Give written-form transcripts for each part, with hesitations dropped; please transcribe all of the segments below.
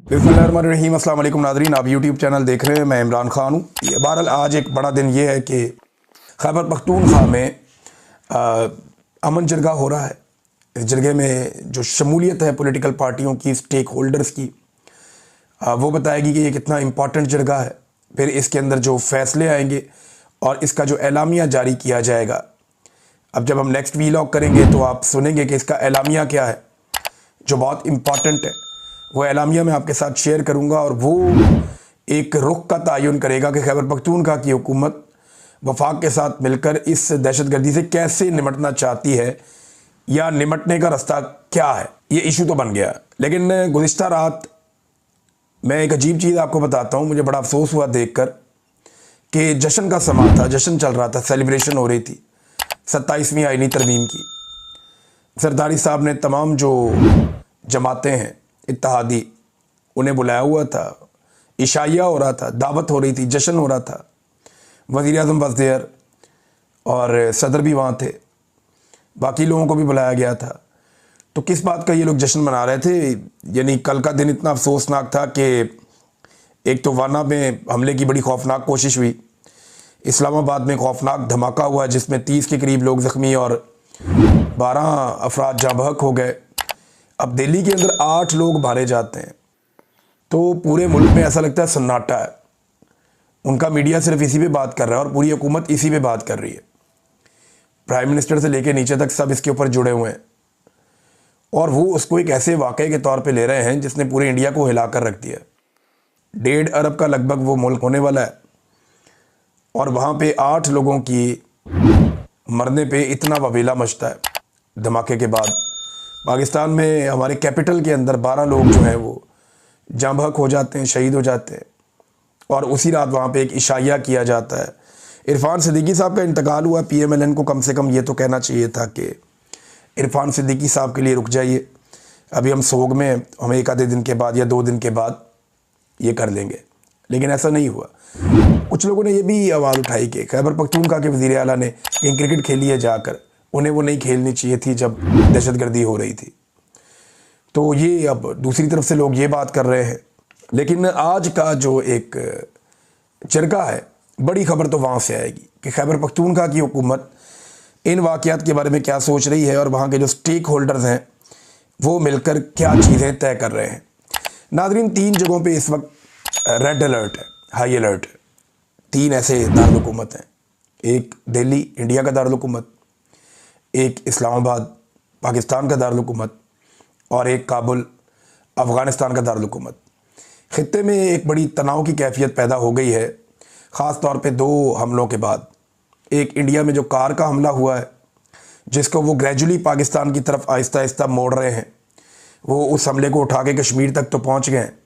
बिस्मिल्लाहिर्रहमानिर्रहीम। अस्सलाम वालेकुम नाज़रीन, आप यूट्यूब चैनल देख रहे हैं। मैं इमरान खान हूँ। बहरहाल आज एक बड़ा दिन ये है कि खैबर पख्तूनख्वा में अमन जरगा हो रहा है। इस जरगे में जो शमूलियत है पॉलिटिकल पार्टियों की, स्टेक होल्डर्स की, वो बताएगी कि ये कितना इम्पॉर्टेंट जरगा है। फिर इसके अंदर जो फ़ैसले आएंगे और इसका जो एलामिया जारी किया जाएगा, अब जब हम नेक्स्ट वीलॉग करेंगे तो आप सुनेंगे कि इसका एलामिया क्या है जो बहुत इम्पॉर्टेंट है। वो एलामिया मैं आपके साथ शेयर करूंगा और वो एक रुख का तयन करेगा कि खैबर पख्तूनख्वा की हुकूमत वफाक के साथ मिलकर इस दहशतगर्दी से कैसे निमटना चाहती है या निमटने का रास्ता क्या है। ये इशू तो बन गया, लेकिन गुज़िश्ता रात मैं एक अजीब चीज़ आपको बताता हूँ। मुझे बड़ा अफसोस हुआ देखकर कि जश्न का समा था, जश्न चल रहा था, सेलिब्रेशन हो रही थी 27वीं आईनी तरमीम की। जरदारी साहब ने तमाम जो जमातें हैं इत्तेहादी, उन्हें बुलाया हुआ था, इशाइया हो रहा था, दावत हो रही थी, जश्न हो रहा था। वज़ीर आज़म वज़ देयर और सदर भी वहाँ थे, बाकी लोगों को भी बुलाया गया था। तो किस बात का ये लोग जश्न मना रहे थे? यानी कल का दिन इतना अफसोसनाक था कि एक तो वाना में हमले की बड़ी खौफनाक कोशिश हुई, इस्लामाबाद में खौफनाक धमाका हुआ जिसमें 30 के करीब लोग ज़ख्मी और 12 अफराद जाँ बहक हो गए। अब दिल्ली के अंदर 8 लोग मारे जाते हैं तो पूरे मुल्क में ऐसा लगता है सन्नाटा है। उनका मीडिया सिर्फ इसी पे बात कर रहा है और पूरी हुकूमत इसी पे बात कर रही है। प्राइम मिनिस्टर से लेकर नीचे तक सब इसके ऊपर जुड़े हुए हैं और वो उसको एक ऐसे वाक़े के तौर पे ले रहे हैं जिसने पूरे इंडिया को हिला कर रख दिया। 1.5 अरब का लगभग वो मुल्क होने वाला है और वहाँ पे 8 लोगों की मरने पे इतना वबीला मचता है। धमाके के बाद पाकिस्तान में हमारे कैपिटल के अंदर 12 लोग जो हैं वो जाँ बहक हो जाते हैं, शहीद हो जाते हैं और उसी रात वहाँ पे एक इशाइया किया जाता है। इरफान सिद्दीकी साहब का इंतकाल हुआ। PMLN को कम से कम ये तो कहना चाहिए था कि इरफान सिद्दीकी साहब के लिए रुक जाइए, अभी हम सोग में हैं, हम एक आधे दिन के बाद या 2 दिन के बाद ये कर लेंगे, लेकिन ऐसा नहीं हुआ। कुछ लोगों ने ये भी आवाज़ उठाई कि खैबर पख्तूनख्वा के वज़ीर आला ने कहीं क्रिकेट खेली है जाकर, उन्हें वो नहीं खेलनी चाहिए थी जब दहशतगर्दी हो रही थी। तो ये अब दूसरी तरफ से लोग ये बात कर रहे हैं। लेकिन आज का जो एक जरगा है, बड़ी खबर तो वहाँ से आएगी कि खैबर पख्तूनख्वा की हुकूमत इन वाक़यात के बारे में क्या सोच रही है और वहाँ के जो स्टेक होल्डर्स हैं वो मिलकर क्या चीज़ें तय कर रहे हैं। नाज़रीन, 3 जगहों पे इस वक्त रेड अलर्ट है, हाई अलर्ट है। 3 ऐसे दारुल-हुकूमत हैं, एक दिल्ली इंडिया का दारुल-हुकूमत, एक इस्लामाबाद पाकिस्तान का दारुल-हुकूमत और एक काबुल अफ़गानिस्तान का दारुल-हुकूमत। ख़ित्ते में एक बड़ी तनाव की कैफियत पैदा हो गई है, ख़ास तौर पे 2 हमलों के बाद। एक इंडिया में जो कार का हमला हुआ है जिसको वो ग्रेजुअली पाकिस्तान की तरफ आहिस्ता आहिस्ता मोड़ रहे हैं, वो उस हमले को उठा के कश्मीर तक तो पहुँच गए हैं।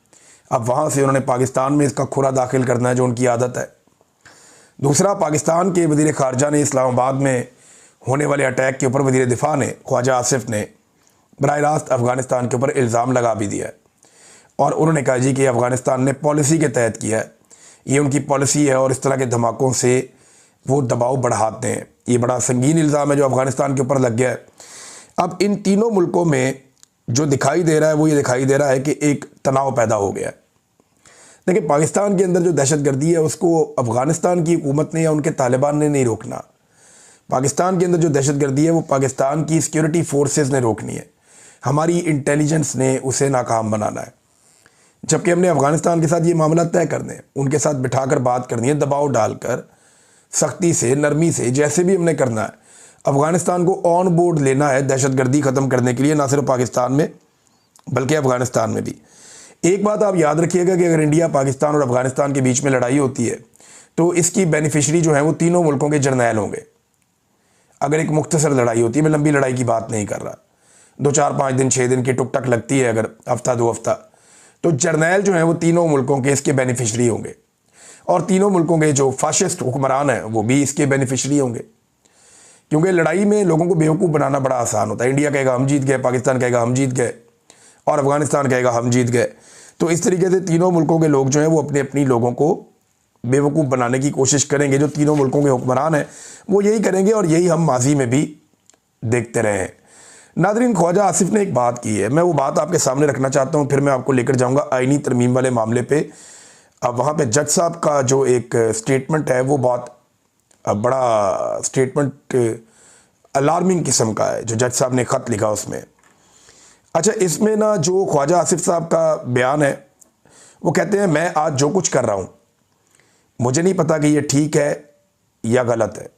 अब वहाँ से उन्होंने पाकिस्तान में इसका खुरा दाखिल करना है जो उनकी आदत है। दूसरा, पाकिस्तान के वज़ीर ख़ारजा ने इस्लामाबाद में होने वाले अटैक के ऊपर वज़ीर दिफ़ा ने, ख्वाजा आसिफ ने, बराह रास्त अफ़गानिस्तान के ऊपर इल्ज़ाम लगा भी दिया है और उन्होंने कहा जी कि अफ़गानिस्तान ने पॉलिसी के तहत किया है, ये उनकी पॉलिसी है और इस तरह के धमाकों से वो दबाव बढ़ाते हैं। ये बड़ा संगीन इल्ज़ाम है जो अफ़गानिस्तान के ऊपर लग गया है। अब इन तीनों मुल्कों में जो दिखाई दे रहा है वो ये दिखाई दे रहा है कि एक तनाव पैदा हो गया है। देखिए, पाकिस्तान के अंदर जो दहशतगर्दी है उसको अफ़गानिस्तान की हुकूमत ने या उनके तालिबान ने नहीं रोकना। पाकिस्तान के अंदर जो दहशतगर्दी है वो पाकिस्तान की सिक्योरिटी फोर्सेस ने रोकनी है, हमारी इंटेलिजेंस ने उसे नाकाम बनाना है। जबकि हमने अफ़गानिस्तान के साथ ये मामला तय करने हैं, उनके साथ बिठाकर बात करनी है, दबाव डालकर सख्ती से, नरमी से, जैसे भी हमने करना है। अफ़गानिस्तान को ऑन बोर्ड लेना है दहशतगर्दी ख़त्म करने के लिए, ना सिर्फ पाकिस्तान में बल्कि अफ़गानिस्तान में भी। एक बात आप याद रखिएगा कि अगर इंडिया, पाकिस्तान और अफ़गानिस्तान के बीच में लड़ाई होती है तो इसकी बेनिफिशरी जो है वो तीनों मुल्कों के जर्नैल होंगे। अगर एक मुख्तसर लड़ाई होती है, मैं लंबी लड़ाई की बात नहीं कर रहा, 2, 4, 5 दिन, 6 दिन की टुक टक लगती है, अगर हफ्ता 2 हफ्ता, तो जर्नैल जो हैं वो तीनों मुल्कों के इसके बेनिफिशरी होंगे और तीनों मुल्कों के जो फाशिस्ट हुक्मरान हैं वो भी इसके बेनिफिशरी होंगे। क्योंकि लड़ाई में लोगों को बेवकूफ़ बनाना बड़ा आसान होता है। इंडिया कहेगा हम जीत गए, पाकिस्तान कहेगा हम जीत गए और अफ़गानिस्तान कहेगा हम जीत गए। तो इस तरीके से तीनों मुल्कों के लोग जो हैं वो अपने अपनी लोगों को बेवकूफ़ बनाने की कोशिश करेंगे। जो तीनों मुल्कों के हुक्मरान हैं वो यही करेंगे और यही हम माजी में भी देखते रहे हैं। नादरीन, ख्वाजा आसिफ ने एक बात की है, मैं वो बात आपके सामने रखना चाहता हूँ, फिर मैं आपको लेकर जाऊँगा आईनी तरमीम वाले मामले पे। अब वहाँ पे जज साहब का जो एक स्टेटमेंट है वो बहुत बड़ा स्टेटमेंट अलार्मिंग किस्म का है, जो जज साहब ने ख़त लिखा उसमें। अच्छा, इसमें ना जो ख्वाजा आसिफ साहब का बयान है, वो कहते हैं मैं आज जो कुछ कर रहा हूँ मुझे नहीं पता कि ये ठीक है या गलत है,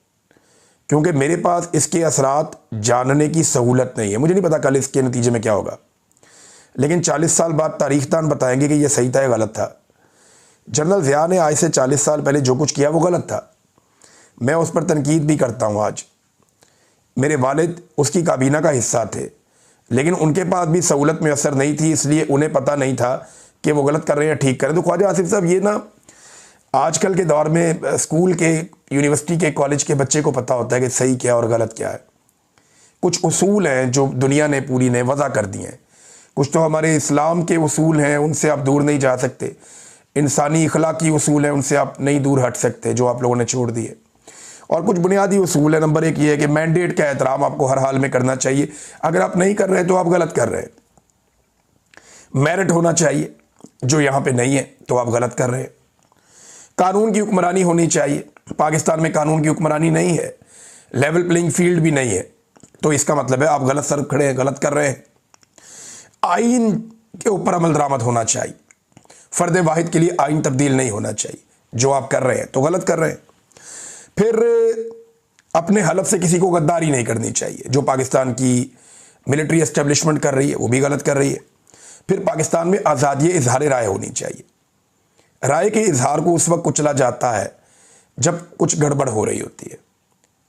क्योंकि मेरे पास इसके असरात जानने की सहूलत नहीं है। मुझे नहीं पता कल इसके नतीजे में क्या होगा, लेकिन 40 साल बाद तारीखदान बताएंगे कि यह सही था या गलत था। जनरल ज़िया ने आज से 40 साल पहले जो कुछ किया वो गलत था। मैं उस पर तनकीद भी करता हूँ। आज मेरे वालिद उसकी काबीना का हिस्सा थे, लेकिन उनके पास भी सहूलत मैसर नहीं थी, इसलिए उन्हें पता नहीं था कि वो गलत कर रहे हैं या ठीक कर रहे हैं। तो ख्वाजा आसिफ साहब, ये ना आजकल के दौर में स्कूल के, यूनिवर्सिटी के, कॉलेज के बच्चे को पता होता है कि सही क्या है और गलत क्या है। कुछ उसूल हैं जो दुनिया ने पूरी ने वज़ा कर दिए हैं। कुछ तो हमारे इस्लाम के उसूल हैं, उनसे आप दूर नहीं जा सकते। इंसानी इखलाकी उसूल हैं, उनसे आप नहीं दूर हट सकते, जो आप लोगों ने छोड़ दिए। और कुछ बुनियादी उसूल है। नंबर 1 ये है कि मैंडेट का एहतराम आपको हर हाल में करना चाहिए। अगर आप नहीं कर रहे तो आप गलत कर रहे हैं। मेरिट होना चाहिए, जो यहाँ पे नहीं है तो आप गलत कर रहे हैं। कानून की हुक्मरानी होनी चाहिए। पाकिस्तान में कानून की हुक्मरानी नहीं है, लेवल प्लेइंग फील्ड भी नहीं है, तो इसका मतलब है आप गलत सर खड़े हैं, गलत कर रहे हैं। आइन के ऊपर अमल दरामद होना चाहिए। फ़र्द वाहिद के लिए आइन तब्दील नहीं होना चाहिए। जो आप कर रहे हैं तो गलत कर रहे हैं। फिर अपने हलफ से किसी को गद्दारी नहीं करनी चाहिए। जो पाकिस्तान की मिलिट्री एस्टेब्लिशमेंट कर रही है वो भी गलत कर रही है। फिर पाकिस्तान में आज़ादी इजहार राय होनी चाहिए। राय के इजहार को उस वक्त कुचला जाता है जब कुछ गड़बड़ हो रही होती है,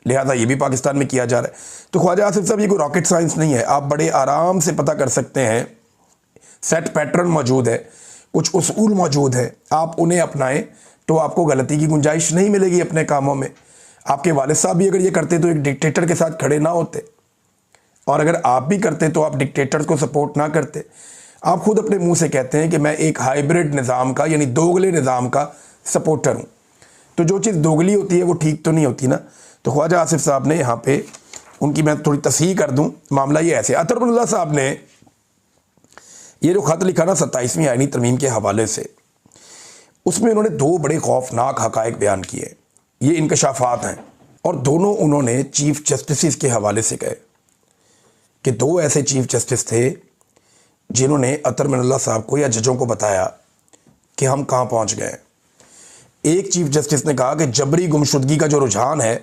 लिहाजा ये भी पाकिस्तान में किया जा रहा है। तो ख्वाजा आसिफ साहब, ये कोई रॉकेट साइंस नहीं है। आप बड़े आराम से पता कर सकते हैं। सेट पैटर्न मौजूद है, कुछ उसूल मौजूद है, आप उन्हें अपनाएं तो आपको गलती की गुंजाइश नहीं मिलेगी अपने कामों में। आपके वालिद साहब भी अगर ये करते तो एक डिक्टेटर के साथ खड़े ना होते, और अगर आप भी करते तो आप डिक्टेटर को सपोर्ट ना करते। आप खुद अपने मुंह से कहते हैं कि मैं एक हाइब्रिड निज़ाम का, यानी दोगले निज़ाम का सपोर्टर हूँ। तो जो चीज़ दोगली होती है वो ठीक तो नहीं होती ना। तो ख्वाजा आसिफ साहब ने यहाँ पे, उनकी मैं थोड़ी तस्हीह कर दूँ, मामला ये ऐसे। अतर बिन अल्लाह साहब ने ये जो ख़त लिखा ना 27वीं आईनी तरमीम के हवाले से, उसमें उन्होंने 2 बड़े खौफनाक हक़ाइक़ बयान किए। ये इंकशाफात हैं, और दोनों उन्होंने चीफ जस्टिस के हवाले से कहे कि 2 ऐसे चीफ जस्टिस थे जिन्होंने अतर बिन अल्लाह साहब को या जजों को बताया कि हम कहाँ पहुँच गए। एक चीफ जस्टिस ने कहा कि जबरी गुमशुदगी का जो रुझान है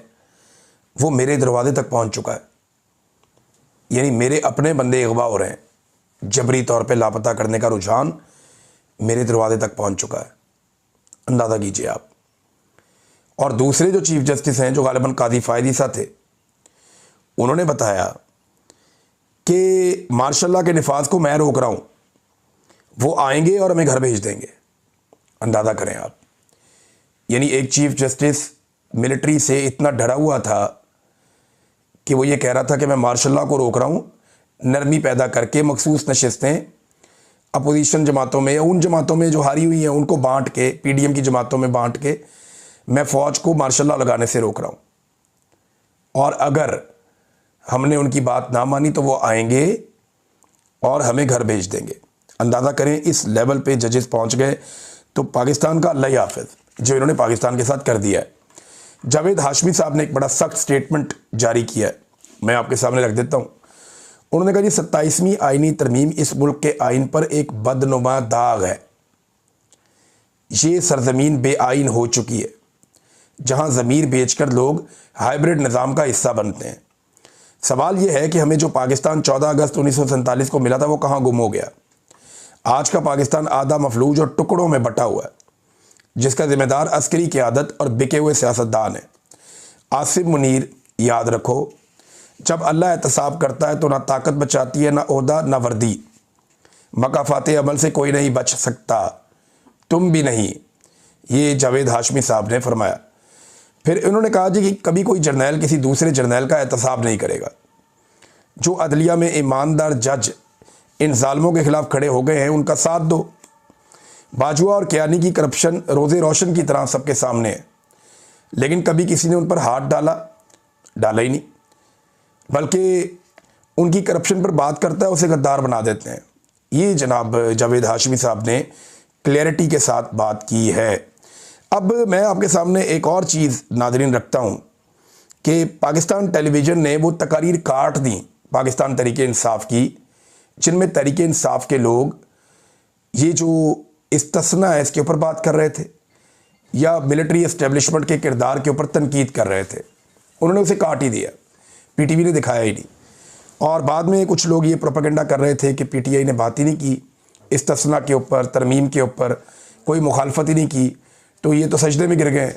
वो मेरे दरवाजे तक पहुँच चुका है, यानी मेरे अपने बंदे अगवा हो रहे हैं। जबरी तौर पे लापता करने का रुझान मेरे दरवाजे तक पहुँच चुका है, अंदाज़ा कीजिए आप। और दूसरे जो चीफ जस्टिस हैं, जो गालिबन काजी फ़ायद ईसा थे, उन्होंने बताया कि मार्शल लॉ के निफाज को मैं रोक रहा हूँ, वो आएंगे और हमें घर भेज देंगे। अंदाज़ा करें आप। यानी एक चीफ जस्टिस मिलिट्री से इतना डरा हुआ था कि वो ये कह रहा था कि मैं मार्शल लॉ को रोक रहा हूँ, नरमी पैदा करके मखसूस नशिस्तें अपोजिशन जमातों में या उन जमातों में जो हारी हुई हैं उनको बांट के, पीडीएम की जमातों में बांट के, मैं फ़ौज को मार्शल लॉ लगाने से रोक रहा हूँ, और अगर हमने उनकी बात ना मानी तो वो आएंगे और हमें घर भेज देंगे। अंदाज़ा करें इस लेवल पे जजेस पहुँच गए। तो पाकिस्तान का अल्लाह हाफ़िज़ जो इन्होंने पाकिस्तान के साथ कर दिया है। जावेद हाशमी साहब ने एक बड़ा सख्त स्टेटमेंट जारी किया है, मैं आपके सामने रख देता हूँ। उन्होंने कहा जी 27वीं आईनी तरमीम इस मुल्क के आइन पर एक बदनुमा दाग है। ये सरजमीन बेआइन हो चुकी है, जहाँ ज़मीर बेचकर लोग हाइब्रिड निज़ाम का हिस्सा बनते हैं। सवाल यह है कि हमें जो पाकिस्तान 14 अगस्त 1947 को मिला था वो कहाँ गुम हो गया। आज का पाकिस्तान आधा मफलूज और टुकड़ों में बटा हुआ है, जिसका जिम्मेदार अस्करी क़यादत और बिके हुए सियासतदान है। आसिफ मुनीर, याद रखो, जब अल्लाह एहतसाब करता है तो ना ताकत बचाती है, ना ओहदा, ना वर्दी। मकाफाते अमल से कोई नहीं बच सकता, तुम भी नहीं। ये जावेद हाशमी साहब ने फरमाया। फिर इन्होंने कहा जी कि कभी कोई जर्नैल किसी दूसरे जर्नैल का एहतसाब नहीं करेगा। जो अदलिया में ईमानदार जज इन जालिमों के खिलाफ खड़े हो गए हैं उनका साथ दो। बाजुआ और कियानी की करप्शन रोज़े रोशन की तरह सबके सामने है, लेकिन कभी किसी ने उन पर हाथ डाला ही नहीं, बल्कि उनकी करप्शन पर बात करता है उसे गद्दार बना देते हैं। ये जनाब जावेद हाशमी साहब ने क्लैरिटी के साथ बात की है। अब मैं आपके सामने एक और चीज़ नाज़रीन रखता हूँ कि पाकिस्तान टेलीविज़न ने वो तकारीर काट दी पाकिस्तान तहरीक इंसाफ की, जिनमें तहरीक इंसाफ के लोग ये जो इस्तिस्ना है इसके ऊपर बात कर रहे थे या मिलिट्री एस्टेब्लिशमेंट के किरदार के ऊपर तनकीद कर रहे थे। उन्होंने उसे काट ही दिया, पीटीवी ने दिखाया ही नहीं। और बाद में कुछ लोग ये प्रोपेगेंडा कर रहे थे कि पीटीआई ने बात ही नहीं की इस्तिस्ना के ऊपर, तरमीम के ऊपर कोई मुखालफत ही नहीं की, तो ये तो सजदे में गिर गए।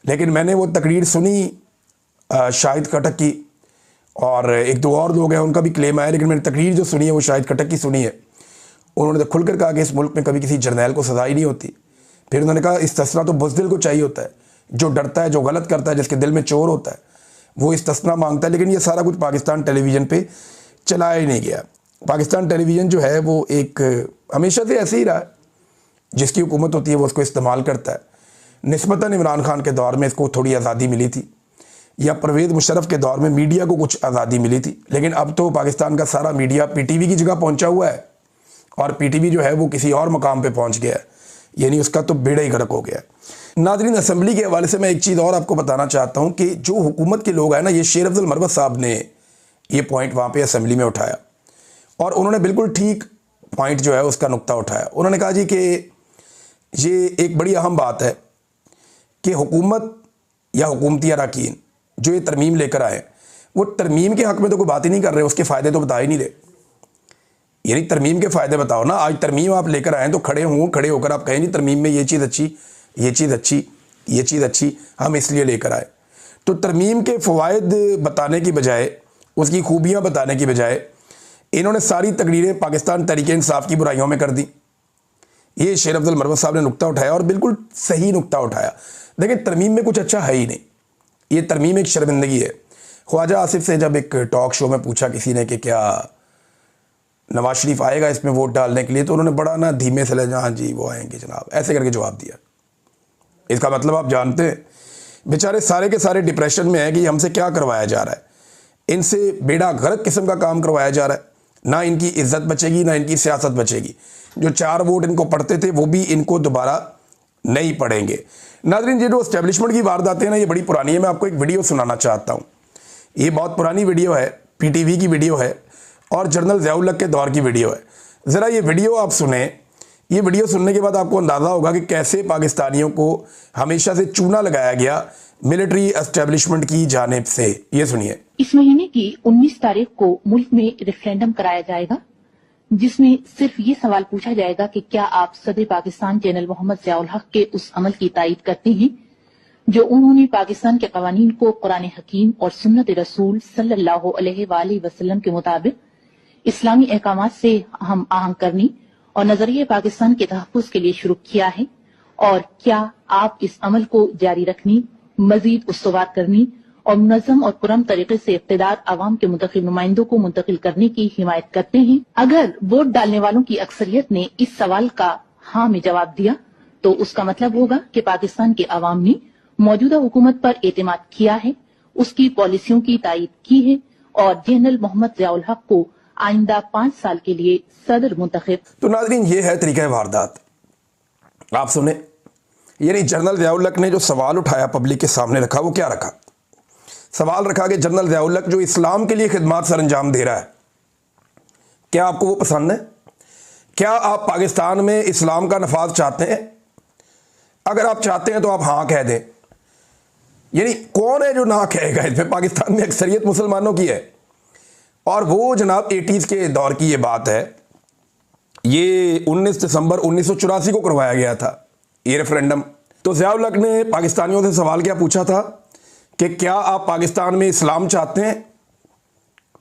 लेकिन मैंने वो तकरीर सुनी शाहिद खटक की, और एक दो और लोग हैं उनका भी क्लेम आया, लेकिन मैंने तकरीर जो सुनी है वो शाहिद खटक की सुनी है। उन्होंने तो खुलकर कहा कि इस मुल्क में कभी किसी जर्नैल को सजा ही नहीं होती। फिर उन्होंने कहा इस्तिस्ना तो बुज़दिल को चाहिए होता है, जो डरता है, जो गलत करता है, जिसके दिल में चोर होता है, वो इस्तिस्ना मांगता है। लेकिन ये सारा कुछ पाकिस्तान टेलीविज़न पे चलाया ही नहीं गया। पाकिस्तान टेलीविज़न जो है वो एक हमेशा से ऐसे ही रहा है, जिसकी हुकूमत होती है वो उसको इस्तेमाल करता है। निस्बतन इमरान खान के दौर में इसको थोड़ी आज़ादी मिली थी, या परवेज़ मुशर्रफ के दौर में मीडिया को कुछ आज़ादी मिली थी, लेकिन अब तो पाकिस्तान का सारा मीडिया पीटीवी की जगह पहुंचा हुआ है, और पीटीवी जो है वो किसी और मकाम पे पहुंच गया है, यानी उसका तो बेड़ा ही गर्क हो गया है। नाज़रीन, असेंबली के हवाले से मैं एक चीज़ और आपको बताना चाहता हूँ कि जो हुकूमत के लोग हैं ना, ये शेर अफजल मरवत साहब ने ये पॉइंट वहाँ पे असेंबली में उठाया, और उन्होंने बिल्कुल ठीक पॉइंट जो है उसका नुक्ता उठाया। उन्होंने कहा जी कि ये एक बड़ी अहम बात है कि हुकूमत या हुकूमती अरकान जो ये तरमीम लेकर आए, वो तरमीम के हक़ में तो कोई बात ही नहीं कर रहे, उसके फ़ायदे तो बता ही नहीं रहे। यानी तरमीम के फ़ायदे बताओ ना। आज तरमीम आप लेकर आए तो खड़े होकर आप कहें जी तरमीम में ये चीज़ अच्छी, ये चीज़ अच्छी, ये चीज़ अच्छी, हम इसलिए लेकर आए। तो तरमीम के फ़वाइद बताने की बजाय, उसकी खूबियाँ बताने की बजाय, इन्होंने सारी तकरीरें पाकिस्तान तहरीक इंसाफ की बुराइयों में कर दी। ये शेर अफजल मरवत साहब ने नुक्ता उठाया, और बिल्कुल सही नुक्ता उठाया। देखिए, तरमीम में कुछ अच्छा है ही नहीं, ये तरमीम एक शर्मिंदगी है। ख्वाजा आसिफ से जब एक टॉक शो में पूछा किसी ने कि क्या नवाज शरीफ आएगा इसमें वोट डालने के लिए, तो उन्होंने बड़ा ना धीमे से ले, हाँ जी वो आएंगे जनाब, ऐसे करके जवाब दिया। इसका मतलब आप जानते हैं बेचारे सारे के सारे डिप्रेशन में हैं कि हमसे क्या करवाया जा रहा है, इनसे बेड़ा गर्क किस्म का काम करवाया जा रहा है। ना इनकी इज्जत बचेगी, ना इनकी सियासत बचेगी। जो 4 वोट इनको पड़ते थे वो भी इनको दोबारा नहीं पड़ेंगे। नाज़रीन, ये जो एस्टेब्लिशमेंट की वारदातें हैं ना, ये बड़ी पुरानी है। मैं आपको एक वीडियो सुनाना चाहता हूँ। ये बहुत पुरानी वीडियो है, पीटीवी की वीडियो है, और जनरल ज़िया-उल हक के दौर की वीडियो है। ज़रा ये वीडियो आप सुने। ये वीडियो सुनने के बाद आपको अंदाज़ा होगा कि कैसे पाकिस्तानियों को हमेशा से चूना लगाया गया मिलिट्री एस्टेब्लिशमेंट की जानिब से। ये सुनिए। इस महीने की 19 तारीख को मुल्क में रेफरेंडम कराया जाएगा, जिसमें सिर्फ ये सवाल पूछा जाएगा कि क्या आप सदर पाकिस्तान जनरल मोहम्मद ज़िया-उल हक के उस अमल की तायीद करते हैं जो उन्होंने पाकिस्तान के कवानीन को कुरान हकीम और सुन्नत रसूल सल्लल्लाहु अलैहि वसल्लम के मुताबिक इस्लामी अहकामात से हम आहंग करनी और नजरिए पाकिस्तान के तहफ़्फ़ुज़ के लिए शुरू किया है, और क्या आप इस अमल को जारी रखनी, मजीद उस्तवार करनी और मुनज़्ज़म और पुरअमन तरीके से इक़्तिदार अवाम के मुंतखब नुमाइंदों को मुंतकिल करने की हिमायत करते हैं। अगर वोट डालने वालों की अक्सरियत ने इस सवाल का हाँ में जवाब दिया, तो उसका मतलब होगा कि पाकिस्तान के अवाम ने मौजूदा हुकूमत पर एतमाद किया है, उसकी पॉलिसियों की तायीद की है, और जनरल मोहम्मद ज़िया-उल हक को आइंदा 5 साल के लिए सदर मुंतखब। तो नाज़रीन, ये है तरीका वारदात। आप सुने, यानी जनरल ज़िया-उल हक ने जो सवाल उठाया पब्लिक के सामने रखा, वो क्या रखा? सवाल रखा कि जनरल ज़िया-उल हक जो इस्लाम के लिए खिदमत सर अंजाम दे रहा है, क्या आपको वो पसंद है? क्या आप पाकिस्तान में इस्लाम का नफाज चाहते हैं? अगर आप चाहते हैं तो आप हाँ कह दें। यानी कौन है जो ना कहेगा? इसमें पाकिस्तान में अक्सरियत मुसलमानों की है। और वो जनाब 80s के दौर की ये बात है। ये 19 दिसंबर 1984 को करवाया गया था ये रेफरेंडम। तो ज़िया-उल हक ने पाकिस्तानियों से सवाल क्या पूछा था कि क्या आप पाकिस्तान में इस्लाम चाहते हैं?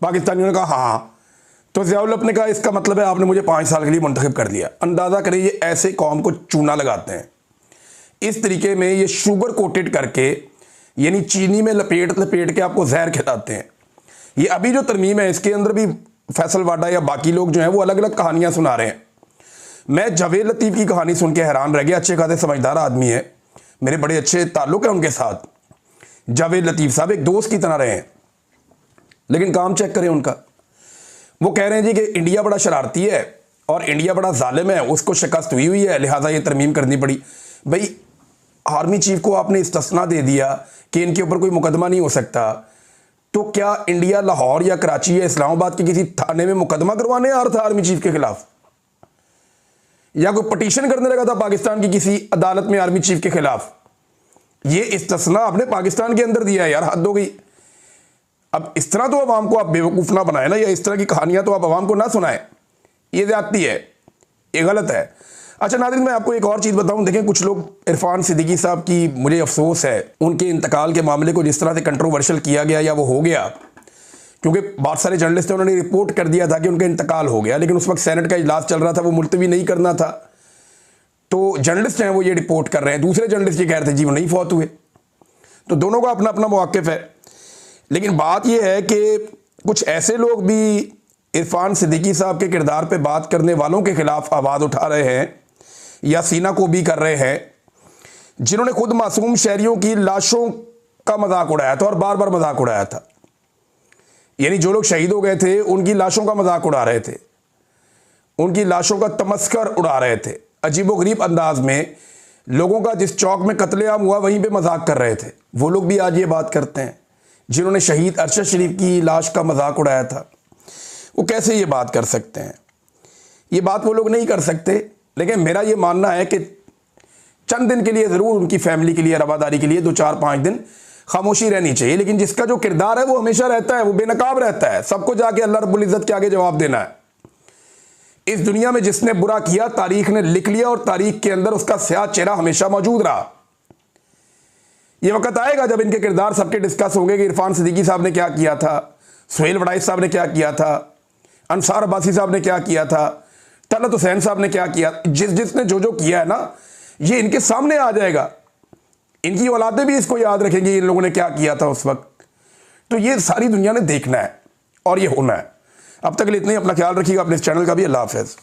पाकिस्तानियों ने कहा हाँ। तो ज़िया-उल हक ने कहा इसका मतलब है आपने मुझे 5 साल के लिए मुंतखब कर दिया। अंदाज़ा करें ये ऐसे कौम को चूना लगाते हैं, इस तरीके में ये शुगर कोटेड करके, यानी चीनी में लपेट लपेट के आपको जहर खिलाते हैं। ये अभी जो तरमीम है इसके अंदर भी फैसल वाडा या बाकी लोग जो हैं वो अलग अलग कहानियां सुना रहे हैं। मैं जावेद लतीफ़ की कहानी सुन के हैरान रह गया। अच्छे खासे समझदार आदमी है, मेरे बड़े अच्छे ताल्लुक़ हैं उनके साथ। जावेद लतीफ़ साहब एक दोस्त की तरह रहे हैं, लेकिन काम चेक करें उनका। वो कह रहे हैं जी कि इंडिया बड़ा शरारती है और इंडिया बड़ा जालिम है, उसको शिकस्त हुई है, लिहाजा ये तरमीम करनी पड़ी। भाई आर्मी चीफ को आपने इस्तिस्ना दे दिया कि इनके ऊपर कोई मुकदमा नहीं हो सकता, तो क्या इंडिया लाहौर या कराची या इस्लामाबाद के किसी थाने में मुकदमा करवाने आ रहा था आर्मी चीफ के खिलाफ, या कोई पटिशन करने लगा था पाकिस्तान की किसी अदालत में आर्मी चीफ के खिलाफ? ये इस्तिस्ना आपने पाकिस्तान के अंदर दिया है यार, हद हो गई। अब इस तरह तो अवाम को आप बेवकूफ़ ना बनाए ना, या इस तरह की कहानियां तो आप अवाम को ना सुनाएं, ये ज़्यादती है, ये गलत है। अच्छा नाज़रीन, मैं आपको एक और चीज़ बताऊं, देखें कुछ लोग इरफान सिद्दीकी साहब की, मुझे अफसोस है उनके इंतकाल के मामले को जिस तरह से कंट्रोवर्शियल किया गया या वो हो गया, क्योंकि बहुत सारे जर्नलिस्ट हैं उन्होंने रिपोर्ट कर दिया था कि उनका इंतकाल हो गया, लेकिन उस वक्त सेनेट का इजलास चल रहा था, वो मुलतवी नहीं करना था, तो जर्नलिस्ट हैं वो ये रिपोर्ट कर रहे हैं, दूसरे जर्नलिस्ट ये कह रहे थे जी वो नहीं फौत हुए। तो दोनों का अपना अपना मौक़िफ़ है, लेकिन बात यह है कि कुछ ऐसे लोग भी इरफान सिद्दीकी साहब के किरदार पे बात करने वालों के खिलाफ आवाज़ उठा रहे हैं या सीना को भी कर रहे हैं, जिन्होंने खुद मासूम शहरियों की लाशों का मजाक उड़ाया था और बार बार मजाक उड़ाया था। यानी जो लोग शहीद हो गए थे उनकी लाशों का मजाक उड़ा रहे थे, उनकी लाशों का तमस्कर उड़ा रहे थे, अजीबोगरीब अंदाज में लोगों का जिस चौक में कत्लेआम हुआ वहीं पे मजाक कर रहे थे। वो लोग भी आज ये बात करते हैं जिन्होंने शहीद अरशद शरीफ की लाश का मजाक उड़ाया था, वो कैसे ये बात कर सकते हैं? ये बात वो लोग नहीं कर सकते, लेकिन मेरा ये मानना है कि चंद दिन के लिए ज़रूर उनकी फैमिली के लिए, रवादारी के लिए 2-4-5 दिन खामोशी रहनी चाहिए, लेकिन जिसका जो किरदार है वो हमेशा रहता है, वो बेनकाब रहता है, सबको जाके अल्लाह रब्बुल इज़्ज़त के आगे जवाब देना है। इस दुनिया में जिसने बुरा किया तारीख ने लिख लिया और तारीख के अंदर उसका स्याह चेहरा हमेशा मौजूद रहा। ये वक्त आएगा जब इनके किरदार सबके डिस्कस होंगे कि इरफान सिद्दीकी साहब ने क्या किया था, सुहेल वड़ाइस साहब ने क्या किया था, अंसार अब्बासी साहब ने क्या किया था, तलत हुसैन साहब ने क्या किया, जिसने जो किया है ना, ये इनके सामने आ जाएगा। इनकी औलादें भी इसको याद रखेंगी इन लोगों ने क्या किया था उस वक्त। तो ये सारी दुनिया ने देखना है और ये होना है। अब तक के लिए इतना ही, अपना ख्याल रखिएगा, अपने इस चैनल का भी। अल्लाह हाफ़िज़।